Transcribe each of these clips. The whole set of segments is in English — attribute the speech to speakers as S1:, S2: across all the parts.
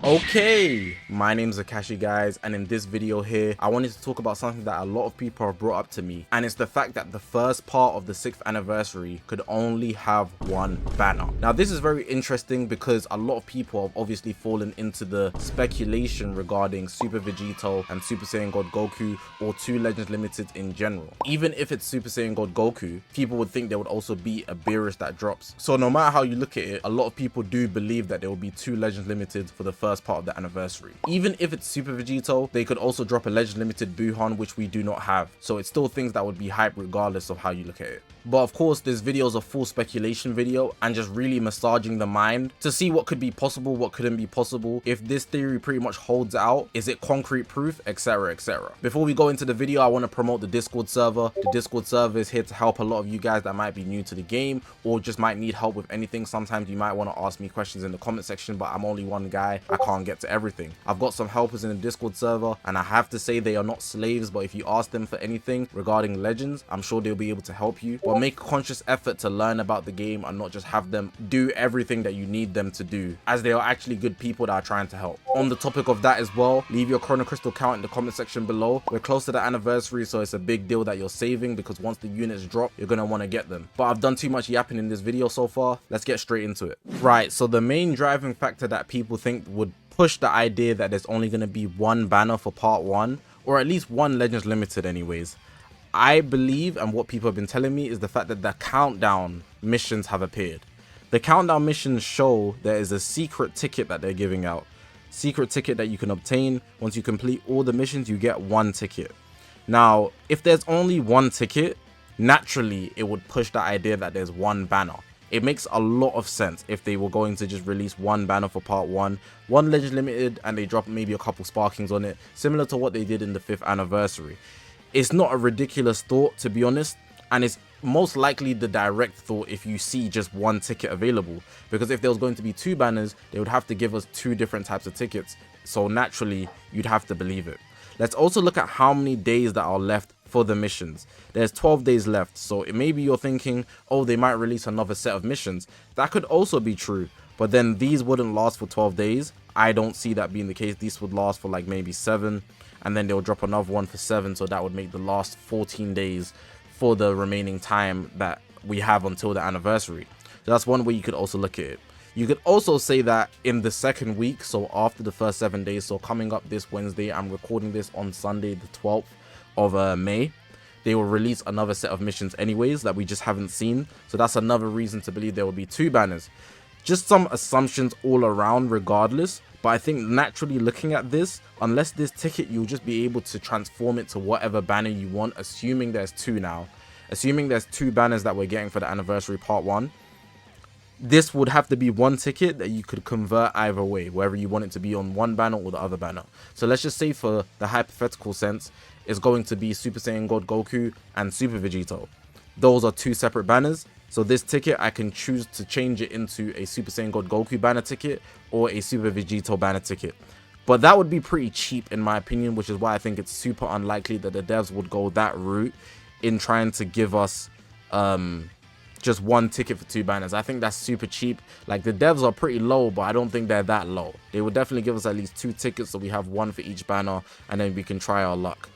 S1: Okay, my name's Zakashi, guys, and in this video here I wanted to talk about something that a lot of people have brought up to me, and it's the fact that the first part of the 6th anniversary could only have one banner. Now this is very interesting because a lot of people have obviously fallen into the speculation regarding Super Vegito and Super Saiyan God Goku, or 2 Legends Limited in general. Even if it's Super Saiyan God Goku, people would think there would also be a Beerus that drops. So no matter how you look at it, a lot of people do believe that there will be 2 Legends Limited for the first part of the anniversary. Even if it's Super Vegito, they could also drop a Legend Limited Buhan, which we do not have. So it's still things that would be hype regardless of how you look at it. But of course, this video is a full speculation video and just really massaging the mind to see what could be possible, what couldn't be possible, if this theory pretty much holds out, is it concrete proof, etc, etc. Before we go into the video, I want to promote the Discord server. The Discord server is here to help a lot of you guys that might be new to the game or just might need help with anything. Sometimes you might want to ask me questions in the comment section, but I'm only one guy, I can't get to everything. I've got some helpers in the Discord server, and I have to say they are not slaves, but if you ask them for anything regarding Legends, I'm sure they'll be able to help you. But make a conscious effort to learn about the game and not just have them do everything that you need them to do, as they are actually good people that are trying to help. On the topic of that as well, leave your Chrono Crystal count in the comment section below. We're close to the anniversary, so it's a big deal that you're saving, because once the units drop, you're gonna want to get them. But I've done too much yapping in this video so far. Let's get straight into it. Right, so the main driving factor that people think would push the idea that there's only going to be one banner for part 1, or at least one Legends Limited anyways, I believe, and what people have been telling me, is the fact that the countdown missions have appeared. The countdown missions show there is a secret ticket that they're giving out. Secret ticket that you can obtain. Once you complete all the missions, you get 1 ticket. Now, if there's only 1 ticket, naturally it would push the idea that there's 1 banner. It makes a lot of sense if they were going to just release 1 banner for part 1, 1 Legend Limited, and they drop maybe a couple sparkings on it, similar to what they did in the 5th anniversary. It's not a ridiculous thought, to be honest, and it's most likely the direct thought if you see just 1 ticket available, because if there was going to be 2 banners, they would have to give us 2 different types of tickets, so naturally you'd have to believe it. Let's also look at how many days that are left for the missions. There's 12 days left, so maybe you're thinking, oh, they might release another set of missions. That could also be true, but then these wouldn't last for 12 days. I don't see that being the case. These would last for like maybe 7, and then they'll drop another one for 7, so that would make the last 14 days for the remaining time that we have until the anniversary. So that's one way you could also look at it. You could also say that in the 2nd week, so after the first 7 days, so coming up this Wednesday, I'm recording this on Sunday the 12th of May, they will release another set of missions anyways that we just haven't seen. So that's another reason to believe there will be 2 banners. Just some assumptions all around regardless, but I think naturally looking at this, unless this ticket, you'll just be able to transform it to whatever banner you want, assuming there's 2 now. Assuming there's 2 banners that we're getting for the anniversary part 1. This would have to be 1 ticket that you could convert either way, whether you want it to be on 1 banner or the other banner. So let's just say for the hypothetical sense, it's going to be Super Saiyan God Goku and Super Vegito. Those are 2 separate banners. So this ticket, I can choose to change it into a Super Saiyan God Goku banner ticket or a Super Vegito banner ticket. But that would be pretty cheap in my opinion, which is why I think it's super unlikely that the devs would go that route in trying to give us just 1 ticket for 2 banners. I think that's super cheap. Like, the devs are pretty low, but I don't think they're that low. They would definitely give us at least 2 tickets, so we have 1 for each banner, and then we can try our luck.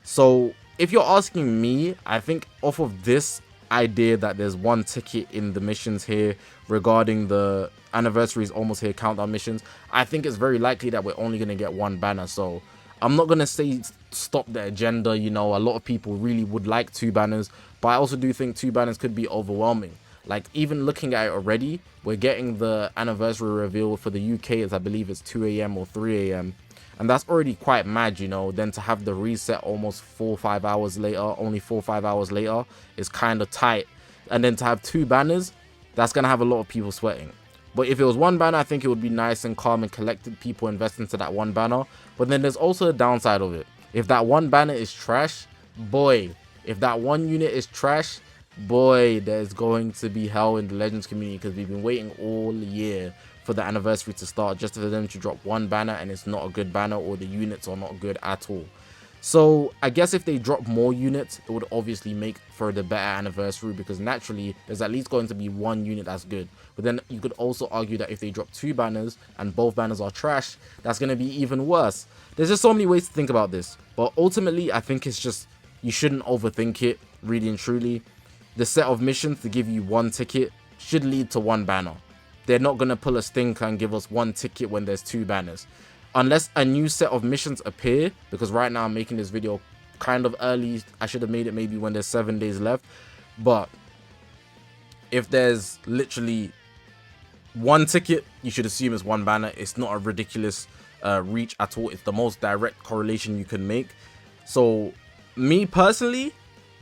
S1: So if you're asking me, I think off of this idea that there's 1 ticket in the missions here regarding the anniversaries almost here countdown missions, I think it's very likely that we're only going to get 1 banner. So I'm not going to say stop the agenda, you know, a lot of people really would like 2 banners, but I also do think 2 banners could be overwhelming. Like, even looking at it already, we're getting the anniversary reveal for the UK, as I believe it's 2 AM or 3 AM. And that's already quite mad, you know. Then to have the reset almost 4 or 5 hours later, only 4 or 5 hours later, is kind of tight. And then to have 2 banners, that's going to have a lot of people sweating. But if it was 1 banner, I think it would be nice and calm and collected. People invest into that 1 banner. But then there's also a downside of it. If that 1 banner is trash, boy, if that 1 unit is trash, boy, there's going to be hell in the Legends community, because we've been waiting all year for the anniversary to start just for them to drop 1 banner and it's not a good banner, or the units are not good at all. So I guess if they drop more units, it would obviously make for the better anniversary, because naturally there's at least going to be one unit that's good. But then you could also argue that if they drop 2 banners and both banners are trash, that's going to be even worse. There's just so many ways to think about this. But ultimately, I think it's just, you shouldn't overthink it, really and truly. The set of missions to give you 1 ticket should lead to 1 banner. They're not going to pull a stinker and give us 1 ticket when there's 2 banners. Unless a new set of missions appear, because right now I'm making this video kind of early. I should have made it maybe when there's 7 days left. But if there's literally 1 ticket, you should assume it's 1 banner. It's not a ridiculous reach at all. It's the most direct correlation you can make. So me personally,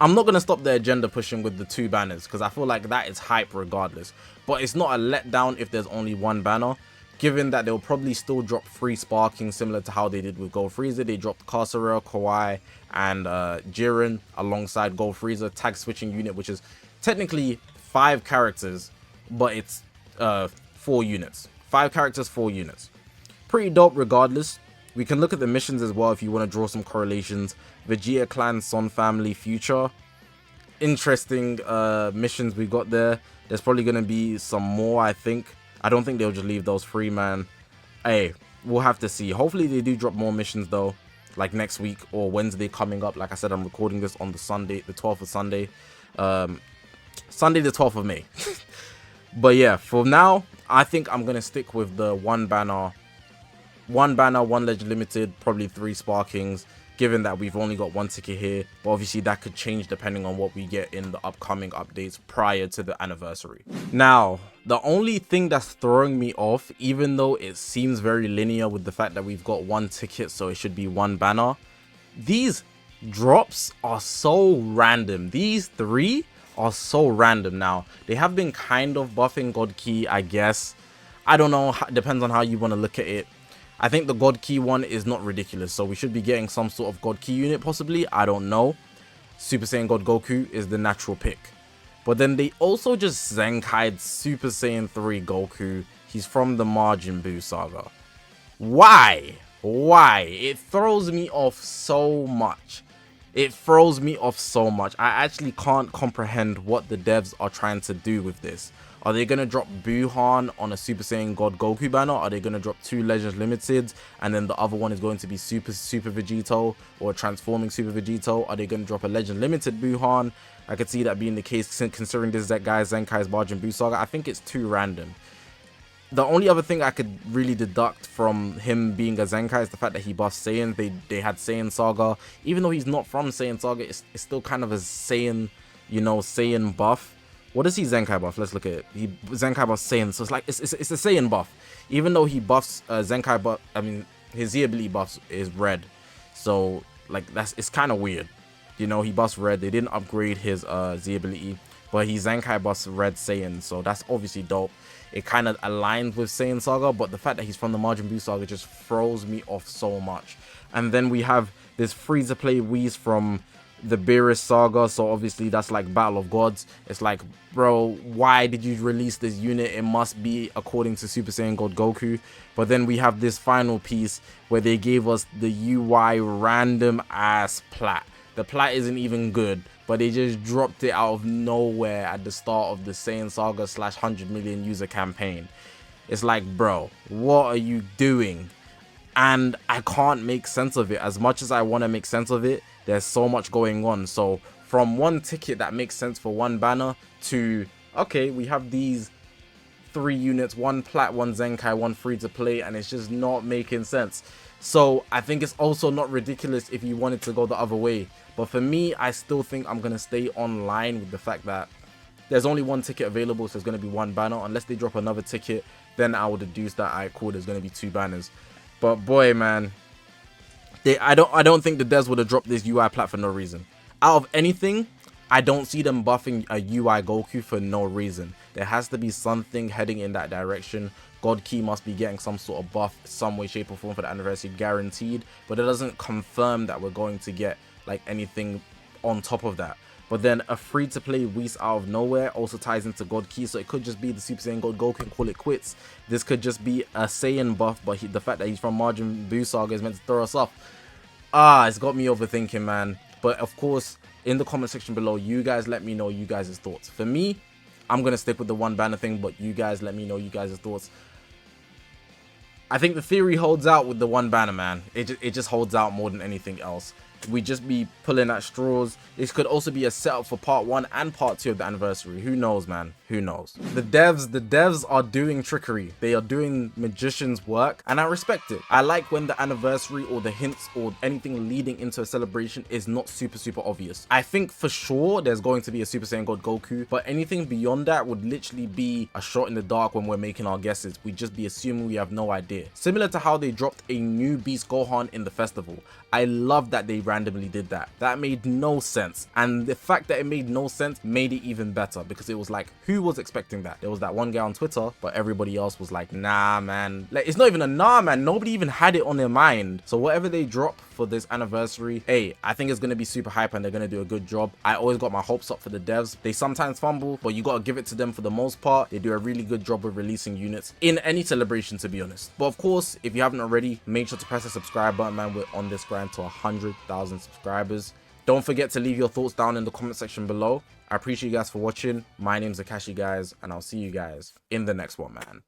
S1: I'm not going to stop the agenda pushing with the 2 banners, because I feel like that is hype regardless. But it's not a letdown if there's only 1 banner, given that they'll probably still drop 3 sparking, similar to how they did with Gold Freezer. They dropped Carcerel, Kawhi, and Jiren alongside Gold Freezer, tag switching unit, which is technically 5 characters, but it's 4 units. 5 characters, 4 units. Pretty dope regardless. We can look at the missions as well if you want to draw some correlations. Vegeta Clan, Son Family, Future. Interesting missions we got there. There's probably going to be some more, I think. I don't think they'll just leave those free, man. Hey, we'll have to see. Hopefully they do drop more missions though, like next week or Wednesday coming up. Like I said, I'm recording this on the Sunday, the 12th of Sunday. Sunday the 12th of May. But yeah, for now, I think I'm going to stick with the 1 banner, 1 legend limited, probably 3 sparkings, given that we've only got 1 ticket here. But obviously that could change depending on what we get in the upcoming updates prior to the anniversary. Now, the only thing that's throwing me off, even though it seems very linear with the fact that we've got 1 ticket, so it should be 1 banner, these drops are so random. These 3 are so random. Now, they have been kind of buffing God Key, I guess. I don't know, depends on how you want to look at it. I think the God Key one is not ridiculous, so we should be getting some sort of God Key unit possibly. I don't know. Super Saiyan God Goku is the natural pick. But then they also just Zenkai'd Super Saiyan 3 Goku. He's from the Majin Buu saga. Why? Why? It throws me off so much. It throws me off so much. I actually can't comprehend what the devs are trying to do with this. Are they going to drop Buhan on a Super Saiyan God Goku banner? Are they going to drop 2 Legends Limited and then the other one is going to be Super Vegito or Transforming Super Vegito? Are they going to drop a Legend Limited Buhan? I could see that being the case considering this guy Zenkai's Majin Buu saga. I think it's too random. The only other thing I could really deduct from him being a Zenkai is the fact that he buffs Saiyan. They had Saiyan Saga. Even though he's not from Saiyan Saga, it's still kind of a Saiyan, you know, Saiyan buff. What does he Zenkai buff? Let's look at it. He Zenkai buffs Saiyan, so it's like it's a Saiyan buff. Even though he buffs Zenkai buff, I mean his Z ability buffs is red, so like it's kind of weird. You know, he buffs red. They didn't upgrade his Z ability, but he Zenkai buffs red Saiyan, so that's obviously dope. It kind of aligns with Saiyan Saga, but the fact that he's from the Majin Buu saga just throws me off so much. And then we have this free-to-play Whis from the Beerus saga, so obviously that's like Battle of Gods. It's like, bro, why did you release this unit? It must be according to Super Saiyan God Goku. But then we have this final piece where they gave us the UI random ass plat. The plat isn't even good, but they just dropped it out of nowhere at the start of the Saiyan Saga / 100 million user campaign. It's like, bro, what are you doing? And I can't make sense of it. As much as I want to make sense of it, there's so much going on. So from 1 ticket that makes sense for 1 banner to, okay, we have these 3 units, 1 plat, 1 Zenkai, 1 free to play, and it's just not making sense. So I think it's also not ridiculous if you wanted to go the other way. But for me, I still think I'm going to stay online with the fact that there's only 1 ticket available, so there's going to be 1 banner. Unless they drop another ticket, then I would deduce that, alright, cool, there's going to be 2 banners. But boy, man, I don't think the devs would have dropped this UI plat for no reason. Out of anything, I don't see them buffing a UI Goku for no reason. There has to be something heading in that direction. God Key must be getting some sort of buff, some way, shape or form for the anniversary, guaranteed. But it doesn't confirm that we're going to get like anything on top of that. But then a free-to-play Whis out of nowhere also ties into God Key, so it could just be the Super Saiyan God Goku and call it quits. This could just be a Saiyan buff, but the fact that he's from Majin Buu saga is meant to throw us off. It's got me overthinking, man. But of course, in the comment section below, you guys let me know you guys' thoughts. For me, I'm gonna stick with the one banner thing, but you guys let me know you guys' thoughts. I think the theory holds out with the one banner, man. It just holds out more than anything else. We just be pulling at straws. This could also be a setup for part 1 and part 2 of the anniversary. Who knows, man? Who knows? The devs are doing trickery. They are doing magician's work, and I respect it. I like when the anniversary or the hints or anything leading into a celebration is not super obvious. I think for sure there's going to be a Super Saiyan God Goku, but anything beyond that would literally be a shot in the dark when we're making our guesses. We'd just be assuming we have no idea. Similar to how they dropped a new Beast Gohan in the festival. I love that they randomly did that. That made no sense. And the fact that it made no sense made it even better, because it was like, who was expecting that? There was that one guy on Twitter, but everybody else was like, nah, man. Like, it's not even a nah, man. Nobody even had it on their mind. So whatever they drop for this anniversary, hey, I think it's going to be super hype and they're going to do a good job. I always got my hopes up for the devs. They sometimes fumble, but you got to give it to them for the most part. They do a really good job of releasing units in any celebration, to be honest. But of course, if you haven't already, make sure to press the subscribe button, man. We're on this grind to 100,000 subscribers. Don't forget to leave your thoughts down in the comment section below. I appreciate you guys for watching. My name's Zakashi, guys, and I'll see you guys in the next one, man.